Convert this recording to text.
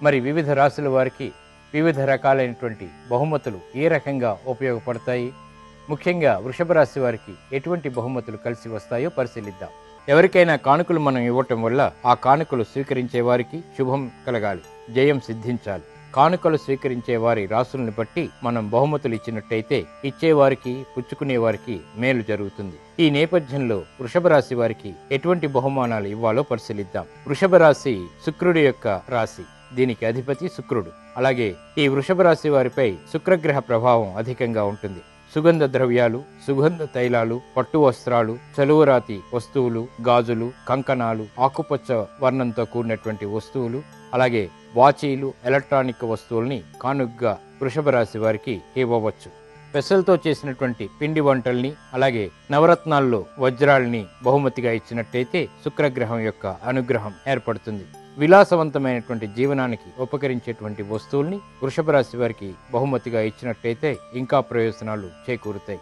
మరి వివిధ రాశుల వారికి వివిధ రకాలైనటువంటి బహుమతులు ఏ రకంగా ఉపయోగపడతాయి, ముఖ్యంగా వృషభ రాశి వారికి ఎటువంటి బహుమతులు కలిసి వస్తాయో పరిశీలిద్దాం. ఎవరికైనా కానుకలు మనం ఇవ్వటం వల్ల ఆ కానుకలు స్వీకరించే వారికి శుభం కలగాలి, జయం సిద్ధించాలి. కానుకలు స్వీకరించే వారి రాసుల్ని బట్టి మనం బహుమతులు ఇచ్చినట్టయితే ఇచ్చేవారికి పుచ్చుకునే వారికి మేలు జరుగుతుంది. ఈ నేపథ్యంలో వృషభ రాశి వారికి ఎటువంటి బహుమానాలు ఇవ్వాలో పరిశీలిద్దాం. వృషభ రాశి శుక్రుడి యొక్క రాశి, దీనికి అధిపతి శుక్రుడు. అలాగే ఈ వృషభ రాశి వారిపై శుక్రగ్రహ ప్రభావం అధికంగా ఉంటుంది. సుగంధ ద్రవ్యాలు, సుగంధ తైలాలు, పట్టు వస్త్రాలు, చలువరాతి వస్తువులు, గాజులు, కంకణాలు, ఆకుపచ్చ వర్ణంతో కూడినటువంటి వస్తువులు, అలాగే వాచీలు, ఎలక్ట్రానిక్ వస్తువుల్ని కానుకగా వృషభ రాశి వారికి ఇవ్వవచ్చు. పెసలతో చేసినటువంటి పిండి వంటల్ని, అలాగే నవరత్నాల్లో వజ్రాల్ని బహుమతిగా ఇచ్చినట్టయితే శుక్రగ్రహం యొక్క అనుగ్రహం ఏర్పడుతుంది. విలాసవంతమైనటువంటి జీవనానికి ఉపకరించేటువంటి వస్తువుల్ని వృషభ రాశి వారికి బహుమతిగా ఇచ్చినట్టయితే ఇంకా ప్రయోజనాలు చేకూరుతాయి.